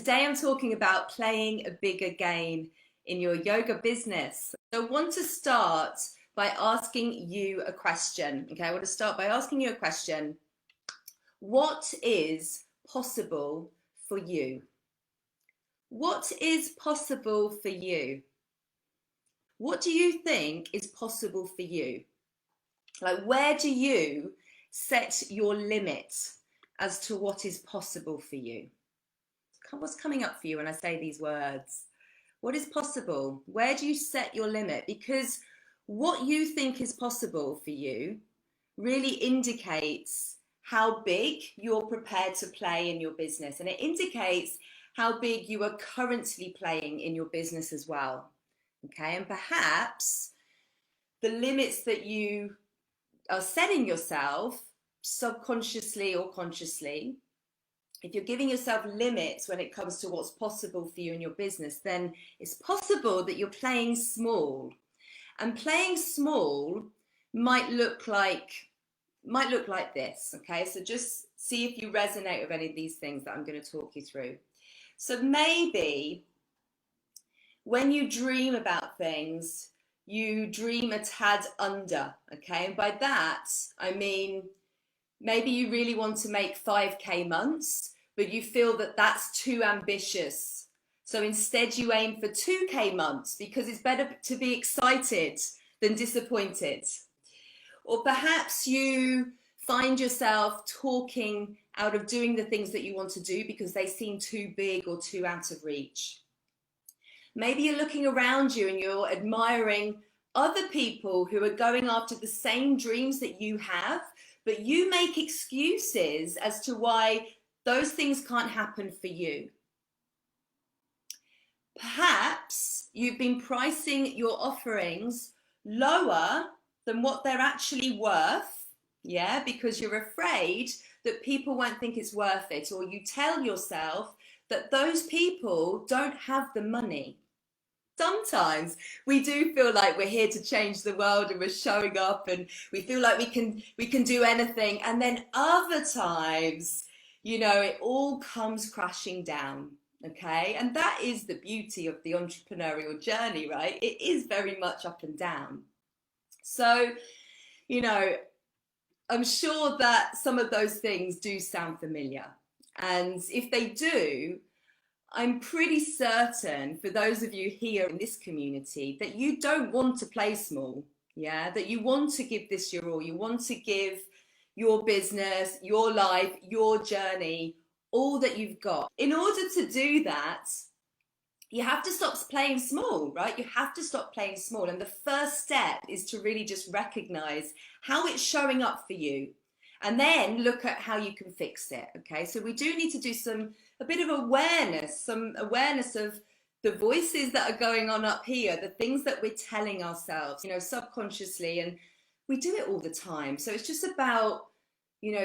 today I'm talking about playing a bigger game in your yoga business. So I want to start by asking you a question. Okay, I want to start by asking you a question. What is possible for you? What is possible for you? What do you think is possible for you? Like, where do you set your limit as to what is possible for you? What's coming up for you when I say these words? What is possible? Where do you set your limit? Because what you think is possible for you really indicates how big you're prepared to play in your business. And it indicates how big you are currently playing in your business as well. Okay, and perhaps the limits that you are setting yourself subconsciously or consciously, if you're giving yourself limits when it comes to what's possible for you in your business, then it's possible that you're playing small. And playing small might look like this. Okay, so just see if you resonate with any of these things that I'm going to talk you through. So maybe when you dream about things, you dream a tad under. Okay, and by that I mean maybe you really want to make 5K months, but you feel that that's too ambitious. So instead you aim for 2K months because it's better to be excited than disappointed. Or perhaps you find yourself talking out of doing the things that you want to do because they seem too big or too out of reach. Maybe you're looking around you and you're admiring other people who are going after the same dreams that you have, but you make excuses as to why those things can't happen for you. Perhaps you've been pricing your offerings lower than what they're actually worth, because you're afraid that people won't think it's worth it, or you tell yourself that those people don't have the money. Sometimes we do feel like we're here to change the world and we're showing up and we feel like we can do anything, and then other times, it all comes crashing down. Okay, and that is the beauty of the entrepreneurial journey, right? It is very much up and down. So, I'm sure that some of those things do sound familiar, and if they do, I'm pretty certain for those of you here in this community that you don't want to play small, that you want to give this your all. You want to give your business, your life, your journey, all that you've got. In order to do that, you have to stop playing small, right? You have to stop playing small. And the first step is to really just recognize how it's showing up for you, and then look at how you can fix it. Okay, so we do need to do a bit of awareness, some awareness of the voices that are going on up here, the things that we're telling ourselves, subconsciously, and we do it all the time. So it's just about,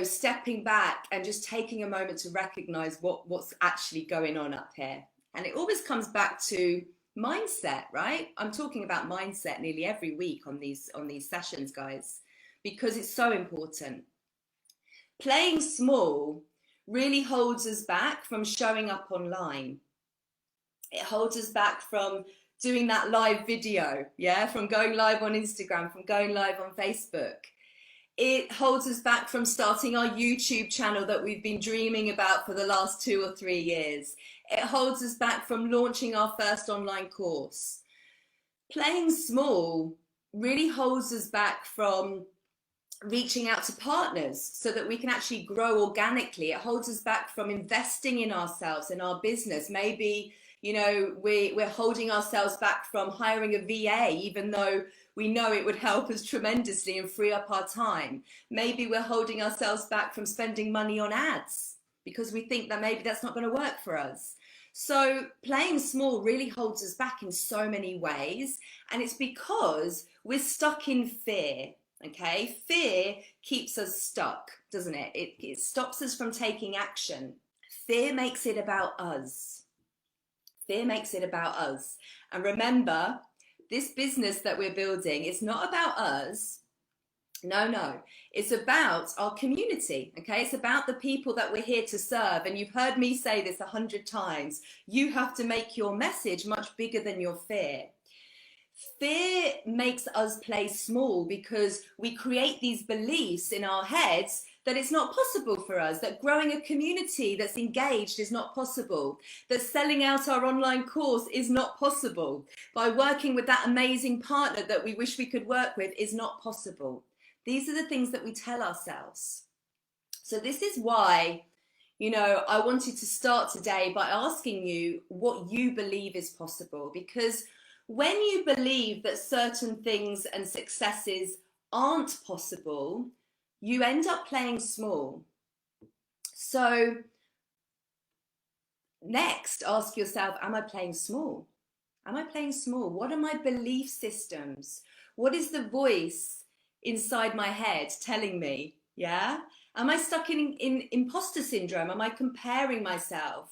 stepping back and just taking a moment to recognize what's actually going on up here. And it always comes back to mindset, right? I'm talking about mindset nearly every week on these sessions, guys, because it's so important. Playing small really holds us back from showing up online. It holds us back from doing that live video, from going live on Instagram, from going live on Facebook. It holds us back from starting our YouTube channel that we've been dreaming about for the last 2 or 3 years. It holds us back from launching our first online course. Playing small really holds us back from reaching out to partners so that we can actually grow organically. It holds us back from investing in ourselves, in our business. Maybe, we're holding ourselves back from hiring a VA, even though we know it would help us tremendously and free up our time. Maybe we're holding ourselves back from spending money on ads because we think that maybe that's not going to work for us. So playing small really holds us back in so many ways, and it's because we're stuck in fear. Okay, fear keeps us stuck, doesn't it? It stops us from taking action. Fear makes it about us. Fear makes it about us. And remember, this business that we're building is not about us. No, no. It's about our community, okay? It's about the people that we're here to serve. And you've heard me say this 100 times. You have to make your message much bigger than your fear. Fear makes us play small because we create these beliefs in our heads that it's not possible for us, that growing a community that's engaged is not possible, that selling out our online course is not possible, by working with that amazing partner that we wish we could work with is not possible. These are the things that we tell ourselves. So this is why, I wanted to start today by asking you what you believe is possible, because when you believe that certain things and successes aren't possible, you end up playing small. So next, ask yourself, am I playing small? Am I playing small? What are my belief systems? What is the voice inside my head telling me? Yeah? Am I stuck in imposter syndrome? Am I comparing myself?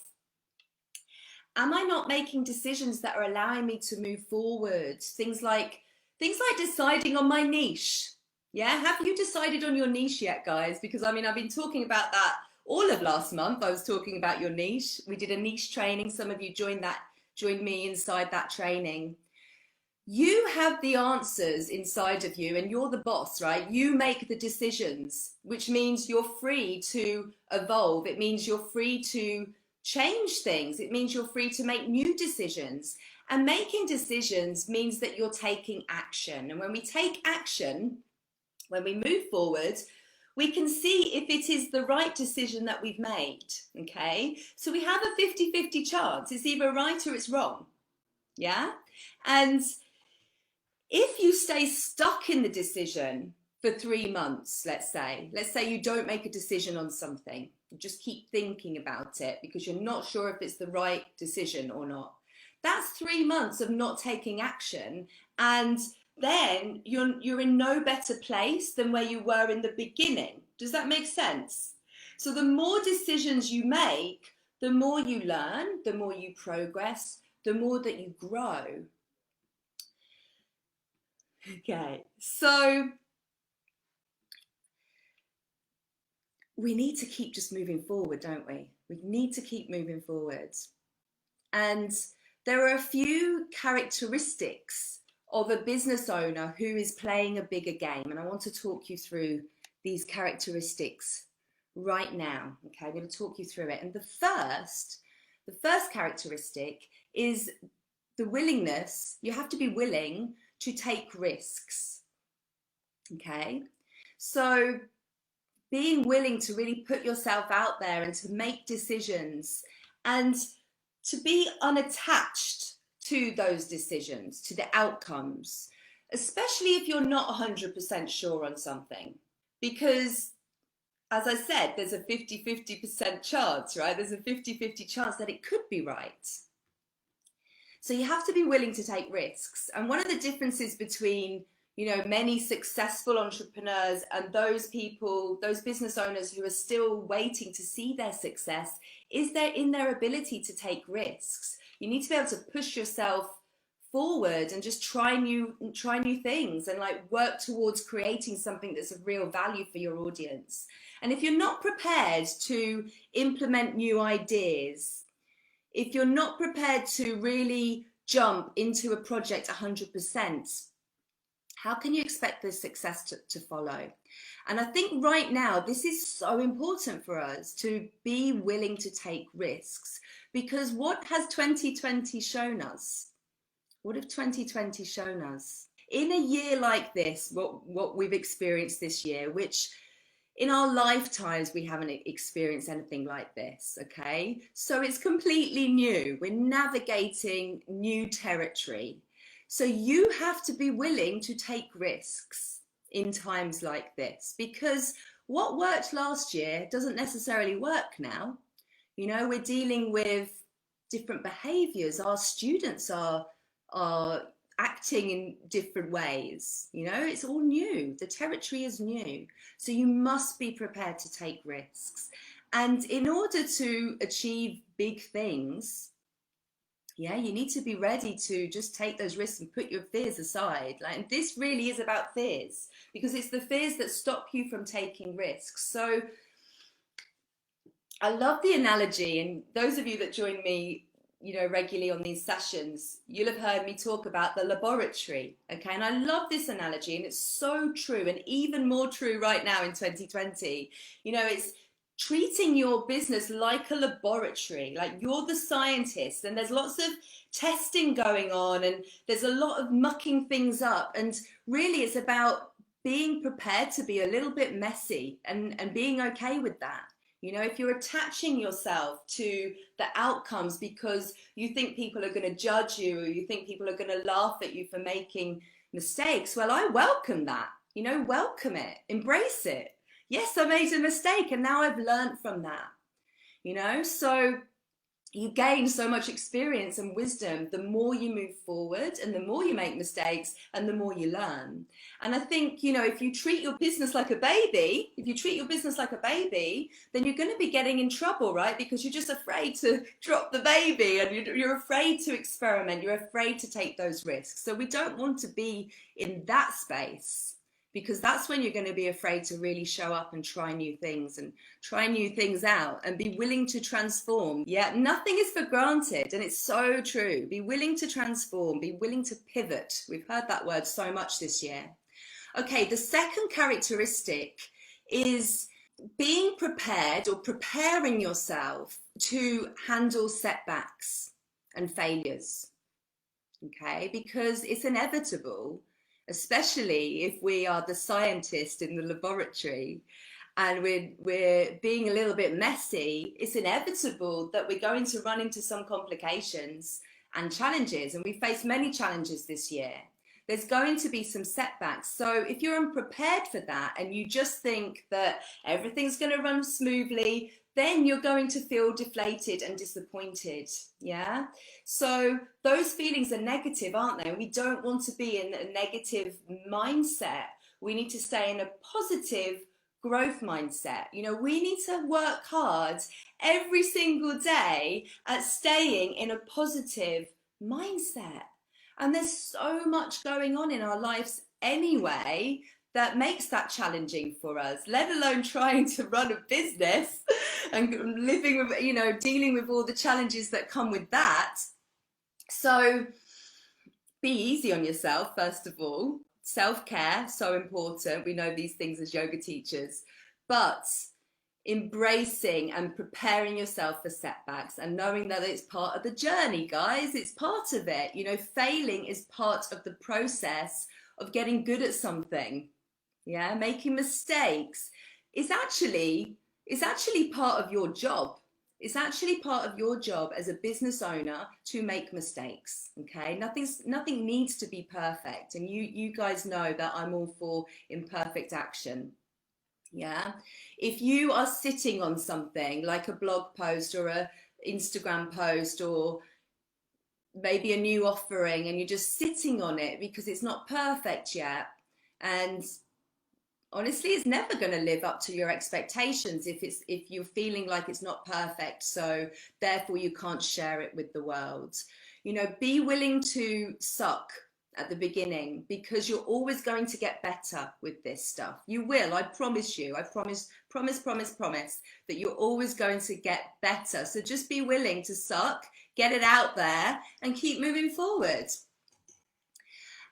Am I not making decisions that are allowing me to move forward? Things like deciding on my niche. Yeah, have you decided on your niche yet, guys? Because I've been talking about that all of last month. I was talking about your niche. We did a niche training. Some of you joined me inside that training. You have the answers inside of you, and you're the boss, right? You make the decisions, which means you're free to evolve. It means you're free to change things. It means you're free to make new decisions. And making decisions means that you're taking action. And when we take action, when we move forward, we can see if it is the right decision that we've made. Okay, so we have a 50-50 chance. It's either right or it's wrong. Yeah, and if you stay stuck in the decision for 3 months, let's say you don't make a decision on something, you just keep thinking about it because you're not sure if it's the right decision or not. That's 3 months of not taking action, and then you're in no better place than where you were in the beginning. Does that make sense? So the more decisions you make, the more you learn, the more you progress, the more that you grow. Okay, so we need to keep just moving forward, don't we? We need to keep moving forward. And there are a few characteristics of a business owner who is playing a bigger game. And I want to talk you through these characteristics right now. Okay, I'm going to talk you through it. And the first characteristic is the willingness. You have to be willing to take risks. Okay, so being willing to really put yourself out there and to make decisions and to be unattached to those decisions, to the outcomes, especially if you're not 100% sure on something. Because, as I said, there's a 50-50% chance, right? There's a 50-50 chance that it could be right. So you have to be willing to take risks. And one of the differences between many successful entrepreneurs and those people, those business owners who are still waiting to see their success, is in their ability to take risks. You need to be able to push yourself forward and just try new things and work towards creating something that's of real value for your audience. And if you're not prepared to implement new ideas, if you're not prepared to really jump into a project 100%, how can you expect the success to follow? And I think right now, this is so important for us to be willing to take risks, because what has 2020 shown us? What have 2020 shown us? In a year like this, what we've experienced this year, which in our lifetimes, we haven't experienced anything like this, okay? So it's completely new. We're navigating new territory. So you have to be willing to take risks in times like this, because what worked last year doesn't necessarily work now. We're dealing with different behaviors. Our students are acting in different ways. It's all new. The territory is new. So you must be prepared to take risks. And in order to achieve big things, Yeah, you need to be ready to just take those risks and put your fears aside. Like, and this really is about fears, because it's the fears that stop you from taking risks. So I love the analogy, and those of you that join me, regularly on these sessions, you'll have heard me talk about the laboratory. Okay, and I love this analogy, and it's so true, and even more true right now in 2020. It's treating your business like a laboratory, like you're the scientist, and there's lots of testing going on, and there's a lot of mucking things up, and really it's about being prepared to be a little bit messy and being okay with that. If you're attaching yourself to the outcomes because you think people are going to judge you, or you think people are going to laugh at you for making mistakes, well, I welcome that. Welcome it, embrace it. Yes, I made a mistake, and now I've learned from that. So you gain so much experience and wisdom the more you move forward, and the more you make mistakes, and the more you learn. And I think, if you treat your business like a baby, then you're going to be getting in trouble, right? Because you're just afraid to drop the baby, and you're afraid to experiment, you're afraid to take those risks. So we don't want to be in that space, because that's when you're going to be afraid to really show up and try new things out and be willing to transform. Yeah, nothing is for granted, and it's so true. Be willing to transform, be willing to pivot. We've heard that word so much this year. Okay, the second characteristic is being prepared, or preparing yourself to handle setbacks and failures. Okay, because it's inevitable, especially if we are the scientist in the laboratory and we're being a little bit messy. It's inevitable that we're going to run into some complications and challenges, and we face many challenges this year. There's going to be some setbacks. So if you're unprepared for that, and you just think that everything's going to run smoothly, then you're going to feel deflated and disappointed. Yeah. So those feelings are negative, aren't they? We don't want to be in a negative mindset. We need to stay in a positive growth mindset. We need to work hard every single day at staying in a positive mindset. And there's so much going on in our lives anyway that makes that challenging for us, let alone trying to run a business and living with, dealing with all the challenges that come with that. So be easy on yourself, first of all. Self-care, so important. We know these things as yoga teachers, but embracing and preparing yourself for setbacks and knowing that it's part of the journey, guys. It's part of it. Failing is part of the process of getting good at something. Yeah, making mistakes is actually part of your job. It's actually part of your job as a business owner to make mistakes. Okay, nothing needs to be perfect, and you guys know that I'm all for imperfect action. Yeah, if you are sitting on something like a blog post or a Instagram post, or maybe a new offering, and you're just sitting on it because it's not perfect yet, and honestly, it's never going to live up to your expectations if you're feeling like it's not perfect, so therefore you can't share it with the world. Be willing to suck at the beginning, because you're always going to get better with this stuff. You will, I promise you. I promise that you're always going to get better. So just be willing to suck, get it out there, and keep moving forward.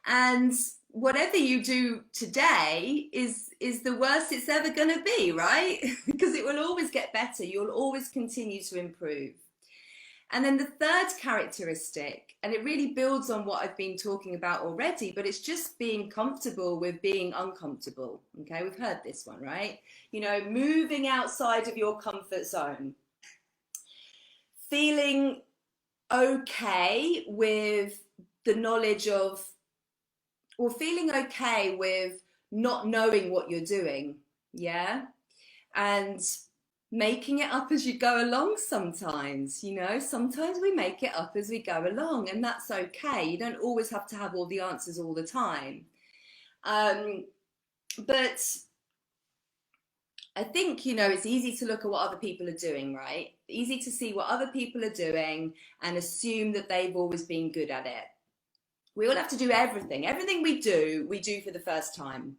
And whatever you do today is the worst it's ever going to be, right? Because it will always get better. You'll always continue to improve. And then the third characteristic, and it really builds on what I've been talking about already, but it's just being comfortable with being uncomfortable. Okay, we've heard this one, right? Moving outside of your comfort zone. Feeling okay with the knowledge of, or feeling okay with not knowing what you're doing. Yeah. And making it up as you go along sometimes. Sometimes we make it up as we go along, and that's okay. You don't always have to have all the answers all the time. But I think, it's easy to look at what other people are doing, right? easy to see what other people are doing and assume that they've always been good at it. We all have to do everything. Everything we do for the first time.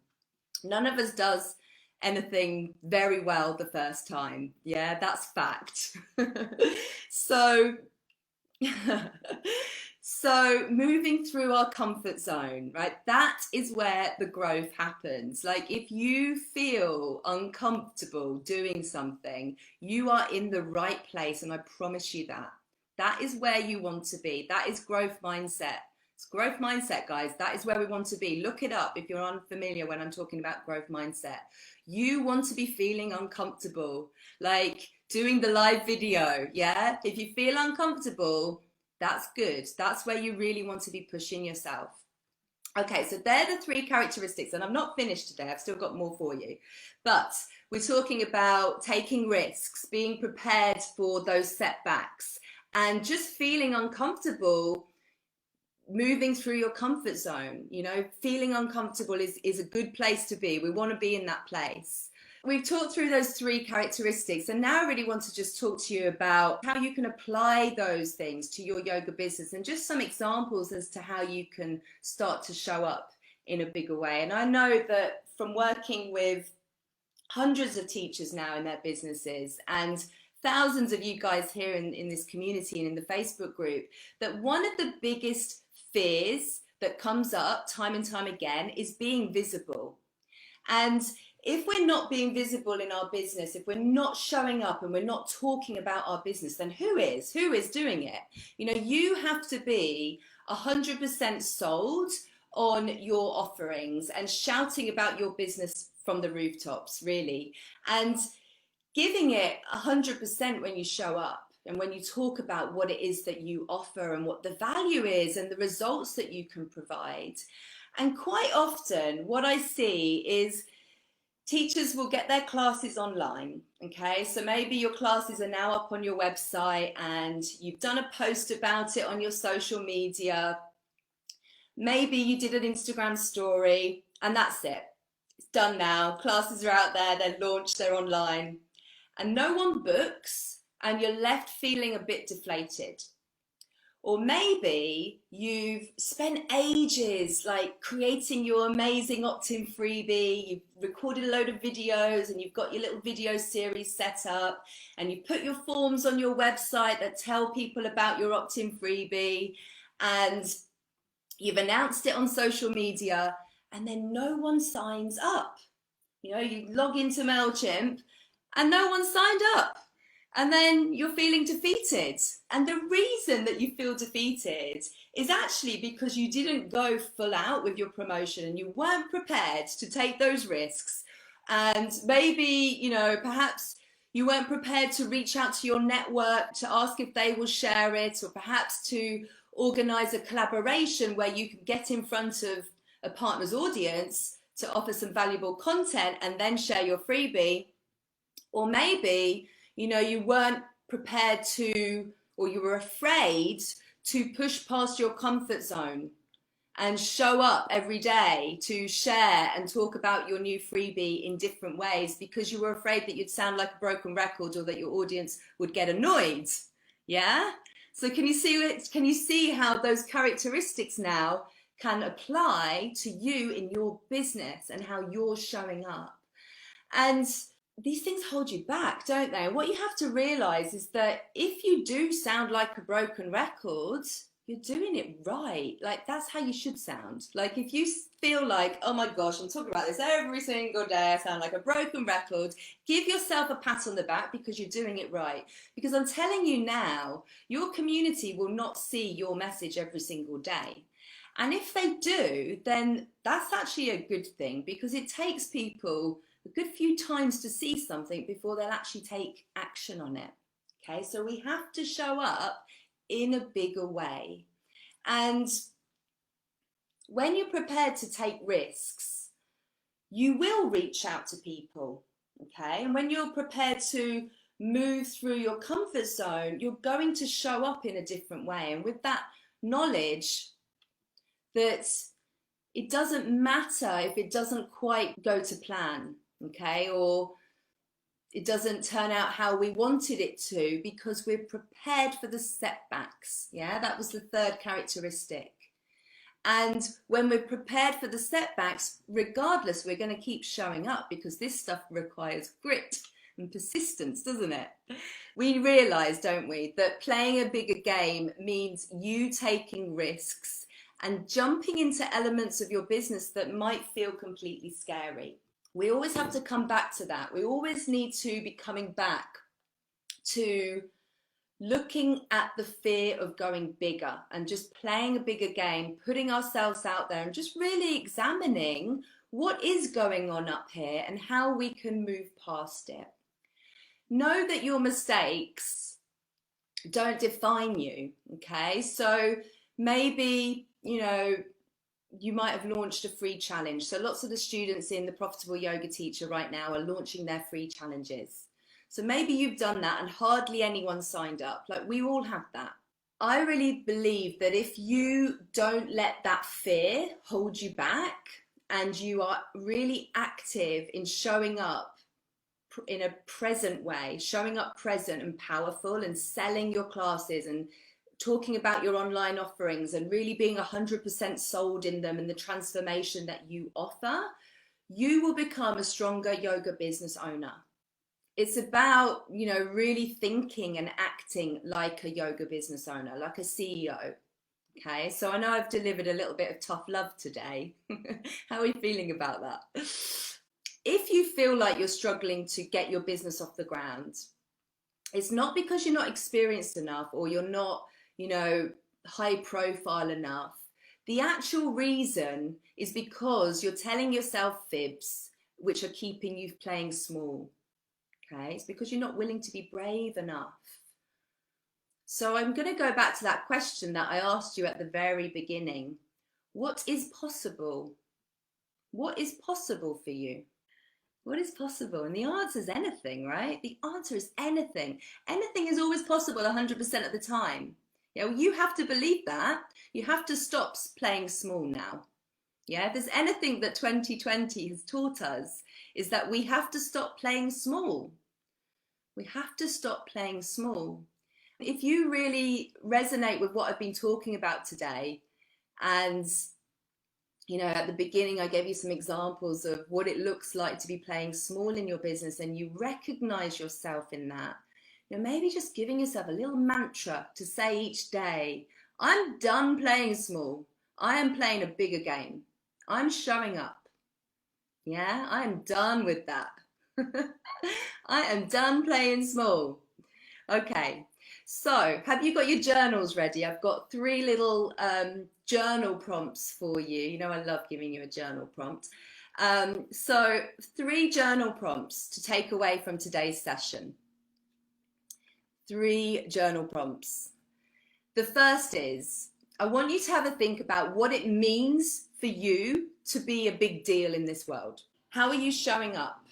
None of us does anything very well the first time. Yeah, that's fact. So so moving through our comfort zone, right? That is where the growth happens. Like if you feel uncomfortable doing something, you are in the right place, and I promise you that. That is where you want to be. That is growth mindset. It's growth mindset, guys. That is where we want to be. Look it up if you're unfamiliar when I'm talking about growth mindset. You want to be feeling uncomfortable, like doing the live video. Yeah. If you feel uncomfortable, that's good. That's where you really want to be pushing yourself. Okay, so they're the 3 characteristics, and I'm not finished today. I've still got more for you. But we're talking about taking risks, being prepared for those setbacks, and just feeling uncomfortable moving through your comfort zone. You know, feeling uncomfortable is a good place to be. We want to be in that place. We've talked through those 3 characteristics, and now I really want to just talk to you about how you can apply those things to your yoga business, and just some examples as to how you can start to show up in a bigger way. And I know that from working with hundreds of teachers now in their businesses, and thousands of you guys here in this community and in the Facebook group, that one of the biggest fears that comes up time and time again is being visible. And if we're not being visible in our business, if we're not showing up and we're not talking about our business, then who is? Who is doing it? You know, you have to be 100% sold on your offerings and shouting about your business from the rooftops, really, and giving it 100% when you show up. And when you talk about what it is that you offer and what the value is and the results that you can provide. And quite often what I see is teachers will get their classes online, okay? So maybe your classes are now up on your website and you've done a post about it on your social media. Maybe you did an Instagram story and that's it. It's done now. Classes are out there, they're launched, they're online. And no one books, and you're left feeling a bit deflated. Or maybe you've spent ages like creating your amazing opt-in freebie, you've recorded a load of videos and you've got your little video series set up and you put your forms on your website that tell people about your opt-in freebie, and you've announced it on social media, and then no one signs up. You know, you log into MailChimp and no one signed up. And then you're feeling defeated. And the reason that you feel defeated is actually because you didn't go full out with your promotion and you weren't prepared to take those risks. And maybe, you know, perhaps you weren't prepared to reach out to your network to ask if they will share it, or perhaps to organize a collaboration where you can get in front of a partner's audience to offer some valuable content and then share your freebie. Or maybe, you know, you weren't prepared to, or you were afraid to push past your comfort zone and show up every day to share and talk about your new freebie in different ways, because you were afraid that you'd sound like a broken record or that your audience would get annoyed. Yeah? So can you see how those characteristics now can apply to you in your business and how you're showing up? And these things hold you back, don't they? What you have to realize is that if you do sound like a broken record, you're doing it right. Like, that's how you should sound. Like, if you feel like, oh my gosh, I'm talking about this every single day, I sound like a broken record, give yourself a pat on the back because you're doing it right. Because I'm telling you now, your community will not see your message every single day. And if they do, then that's actually a good thing, because it takes people a good few times to see something before they'll actually take action on it. Okay, so we have to show up in a bigger way. And when you're prepared to take risks, you will reach out to people. Okay, and when you're prepared to move through your comfort zone, you're going to show up in a different way. And with that knowledge that it doesn't matter if it doesn't quite go to plan. Okay, or it doesn't turn out how we wanted it to because we're prepared for the setbacks. Yeah, that was the third characteristic. And when we're prepared for the setbacks, regardless, we're going to keep showing up because this stuff requires grit and persistence, doesn't it? We realize, don't we, that playing a bigger game means you taking risks and jumping into elements of your business that might feel completely scary. We always have to come back to that. We always need to be coming back to looking at the fear of going bigger and just playing a bigger game, putting ourselves out there and just really examining what is going on up here and how we can move past it. Know that your mistakes don't define you, okay? So maybe, you might have launched a free challenge. So lots of the students in the Profitable Yoga Teacher right now are launching their free challenges. So maybe you've done that and hardly anyone signed up. Like, we all have that. I really believe that if you don't let that fear hold you back and you are really active in showing up in a present way, showing up present and powerful and selling your classes and talking about your online offerings and really being 100% sold in them and the transformation that you offer, you will become a stronger yoga business owner. It's about, really thinking and acting like a yoga business owner, like a CEO. Okay, so I know I've delivered a little bit of tough love today. How are you feeling about that? If you feel like you're struggling to get your business off the ground, it's not because you're not experienced enough or you're not, high profile enough. The actual reason is because you're telling yourself fibs, which are keeping you playing small. Okay, it's because you're not willing to be brave enough. So I'm going to go back to that question that I asked you at the very beginning. What is possible? What is possible for you? What is possible? And the answer is anything, right? The answer is anything. Anything is always possible 100% of the time. You have to believe that. You have to stop playing small now. Yeah, if there's anything that 2020 has taught us, is that we have to stop playing small. We have to stop playing small. If you really resonate with what I've been talking about today, and at the beginning I gave you some examples of what it looks like to be playing small in your business, and you recognize yourself in that, maybe just giving yourself a little mantra to say each day, I'm done playing small. I am playing a bigger game. I'm showing up. Yeah, I'm done with that. I am done playing small. Okay, so have you got your journals ready? I've got 3 little journal prompts for you. I love giving you a journal prompt. So 3 journal prompts to take away from today's session. 3 journal prompts. The first is, I want you to have a think about what it means for you to be a big deal in this world. How are you showing up?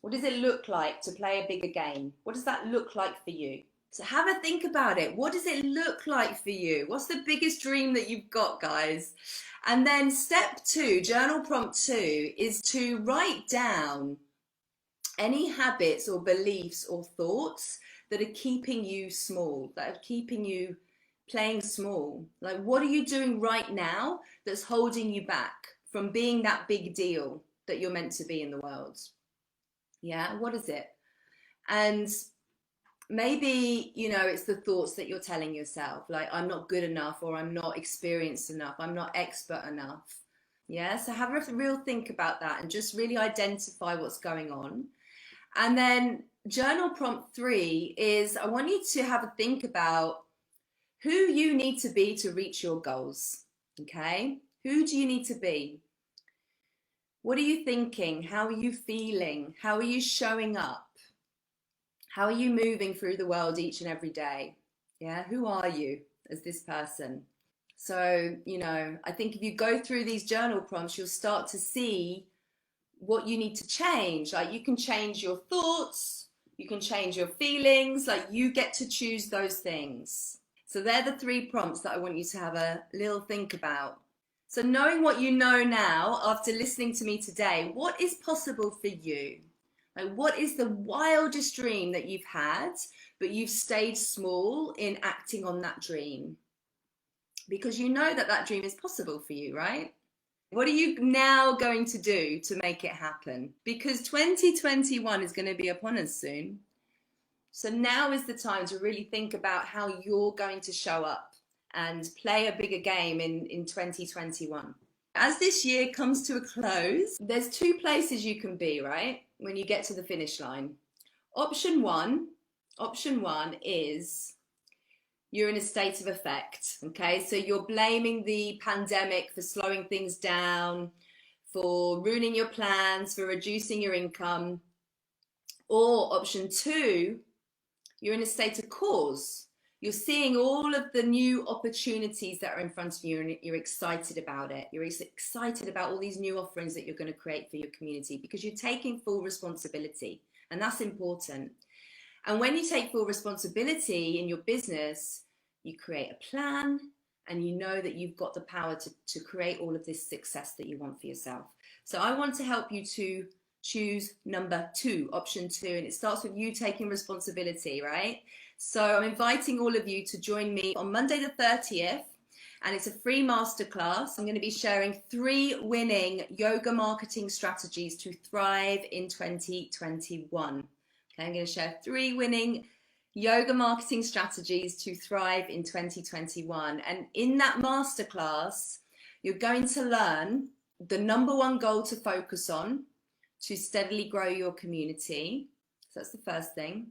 What does it look like to play a bigger game? What does that look like for you? So have a think about it. What does it look like for you? What's the biggest dream that you've got, guys? And then step 2, journal prompt 2, is to write down any habits or beliefs or thoughts that are keeping you small, that are keeping you playing small. Like, what are you doing right now that's holding you back from being that big deal that you're meant to be in the world? Yeah, what is it? And maybe, it's the thoughts that you're telling yourself, like, I'm not good enough, or I'm not experienced enough, I'm not expert enough. Yeah, so have a real think about that and just really identify what's going on. And then journal prompt 3 is, I want you to have a think about who you need to be to reach your goals. Okay, who do you need to be? What are you thinking? How are you feeling? How are you showing up? How are you moving through the world each and every day? Yeah, who are you as this person? So, I think if you go through these journal prompts, you'll start to see what you need to change. Like, you can change your thoughts, you can change your feelings, like, you get to choose those things. So they're the 3 prompts that I want you to have a little think about. So knowing what you know now after listening to me today, what is possible for you? Like, what is the wildest dream that you've had, but you've stayed small in acting on that dream? Because you know that that dream is possible for you, right? What are you now going to do to make it happen? Because 2021 is going to be upon us soon. So now is the time to really think about how you're going to show up and play a bigger game in 2021. As this year comes to a close, there's two places you can be, right? When you get to the finish line. Option one is you're in a state of effect, okay? So you're blaming the pandemic for slowing things down, for ruining your plans, for reducing your income. Or option two, you're in a state of cause. You're seeing all of the new opportunities that are in front of you and you're excited about it. You're excited about all these new offerings that you're going to create for your community because you're taking full responsibility, and that's important. And when you take full responsibility in your business, you create a plan and you know that you've got the power to create all of this success that you want for yourself. So I want to help you to choose number two, option two, and it starts with you taking responsibility, right? So I'm inviting all of you to join me on Monday the 30th, and it's a free masterclass. I'm going to be sharing 3 winning yoga marketing strategies to thrive in 2021. Okay, I'm going to share 3 winning yoga marketing strategies to thrive in 2021. And in that masterclass, you're going to learn the number 1 goal to focus on to steadily grow your community. So that's the first thing.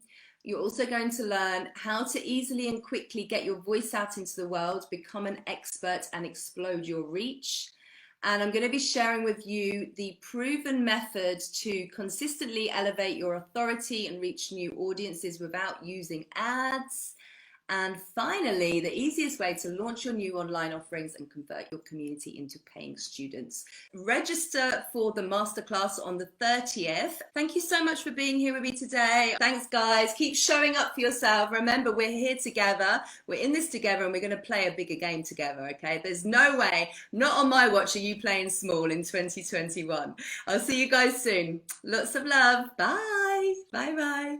You're also going to learn how to easily and quickly get your voice out into the world, become an expert and explode your reach. And I'm going to be sharing with you the proven method to consistently elevate your authority and reach new audiences without using ads. And finally, the easiest way to launch your new online offerings and convert your community into paying students. Register for the masterclass on the 30th. Thank you so much for being here with me today. Thanks, guys. Keep showing up for yourself. Remember, we're here together. We're in this together and we're going to play a bigger game together, okay? There's no way, not on my watch, are you playing small in 2021. I'll see you guys soon. Lots of love. Bye. Bye-bye.